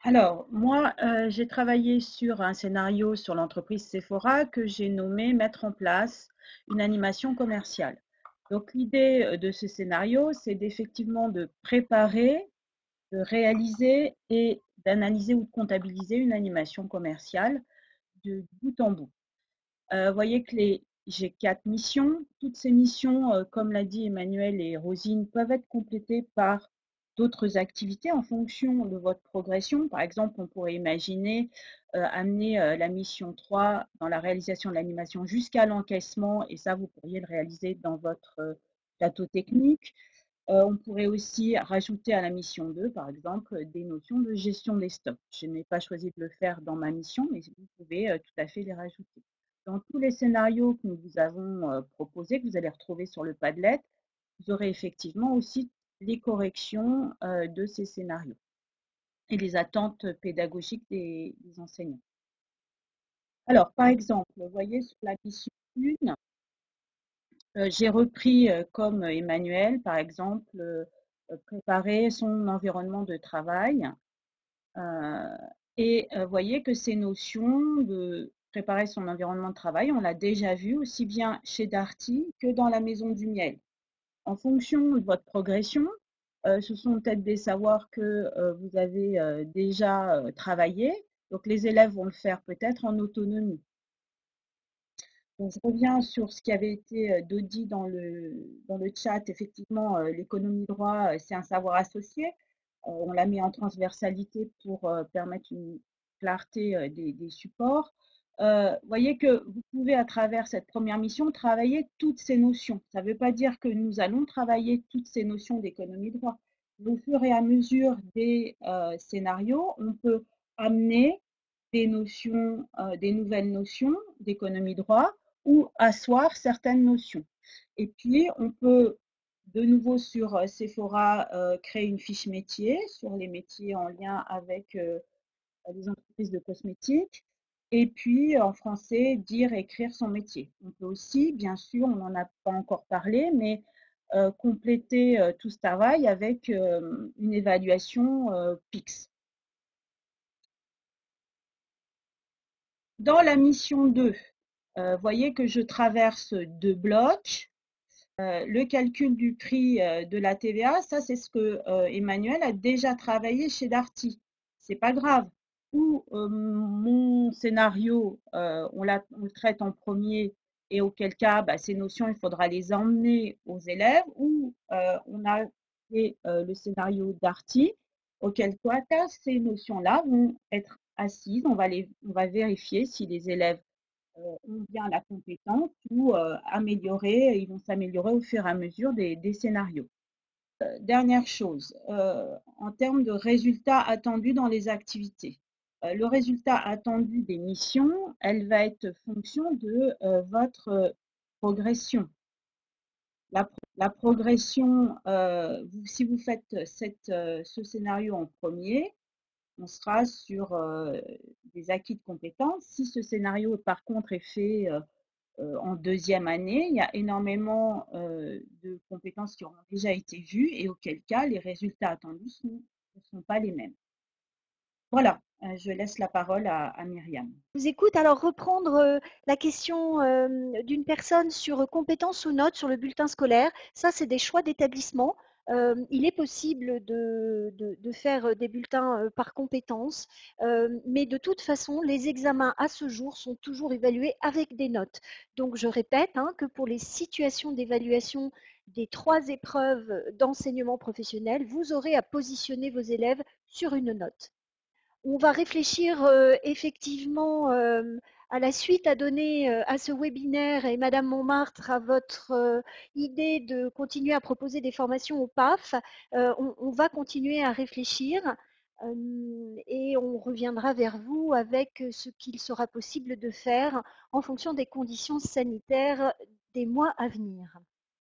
Alors, moi, j'ai travaillé sur un scénario sur l'entreprise Sephora que j'ai nommé «Mettre en place une animation commerciale». Donc l'idée, de ce scénario, c'est d'effectivement de préparer, de réaliser et d'analyser ou de comptabiliser une animation commerciale de bout en bout. Voyez que j'ai 4 missions. Toutes ces missions, comme l'a dit Emmanuel et Rosine, peuvent être complétées par d'autres activités en fonction de votre progression. Par exemple, on pourrait imaginer, amener, la mission 3 dans la réalisation de l'animation jusqu'à l'encaissement et ça, vous pourriez le réaliser dans votre, plateau technique. On pourrait aussi rajouter à la mission 2, par exemple, des notions de gestion des stocks. Je n'ai pas choisi de le faire dans ma mission, mais vous pouvez, tout à fait les rajouter. Dans tous les scénarios que nous vous avons, proposés, que vous allez retrouver sur le Padlet, vous aurez effectivement aussi les corrections, de ces scénarios et les attentes pédagogiques des enseignants. Alors, par exemple, vous voyez sur la mission 1, j'ai repris, comme Emmanuel, par exemple, préparer son environnement de travail, heu et voyez que ces notions de préparer son environnement de travail, on l'a déjà vu aussi bien chez Darty que dans la Maison du miel. En fonction de votre progression, ce sont peut-être des savoirs que, vous avez, déjà, travaillés, donc les élèves vont le faire peut-être en autonomie. Donc je reviens sur ce qui avait été, dit dans le chat. Effectivement, l'économie droit, c'est un savoir associé. On l'a mis en transversalité pour, permettre une clarté, des supports. Voyez que vous pouvez à travers cette première mission travailler toutes ces notions. Ça ne veut pas dire que nous allons travailler toutes ces notions d'économie droit. Au fur et à mesure des, scénarios, on peut amener des notions, des nouvelles notions d'économie droit ou asseoir certaines notions. Et puis, on peut de nouveau sur Sephora créer une fiche métier sur les métiers en lien avec les entreprises de cosmétiques. Et puis, en français, dire, écrire son métier. On peut aussi, bien sûr, on n'en a pas encore parlé, mais compléter tout ce travail avec une évaluation PIX. Dans la mission 2, voyez que je traverse 2 blocs. Le calcul du prix, de la TVA, ça c'est ce que, Emmanuel a déjà travaillé chez Darty. C'est pas grave. Ou, mon scénario, on le traite en premier et auquel cas, bah, ces notions, il faudra les emmener aux élèves ou, on a fait, le scénario Darty, auquel cas ces notions-là vont être assises. On va vérifier si les élèves ont bien la compétence ou améliorer, ils vont s'améliorer au fur et à mesure des scénarios. Dernière chose, en termes de résultats attendus dans les activités. Le résultat attendu des missions, elle va être fonction de votre progression. La progression, si vous faites ce scénario en premier, on sera sur des acquis de compétences. Si ce scénario, par contre, est fait en deuxième année, il y a énormément de compétences qui auront déjà été vues et auquel cas les résultats attendus ne sont pas les mêmes. Voilà, je laisse la parole à Myriam. Je vous écoute. Alors reprendre la question d'une personne sur compétences ou notes sur le bulletin scolaire, ça c'est des choix d'établissement. Il est possible de faire des bulletins par compétences, mais de toute façon, les examens à ce jour sont toujours évalués avec des notes. Donc je répète hein, que pour les situations d'évaluation des 3 épreuves d'enseignement professionnel, vous aurez à positionner vos élèves sur une note. On va réfléchir effectivement à la suite à donner à ce webinaire et Madame Montmartre à votre idée de continuer à proposer des formations au PAF. On va continuer à réfléchir et on reviendra vers vous avec ce qu'il sera possible de faire en fonction des conditions sanitaires des mois à venir.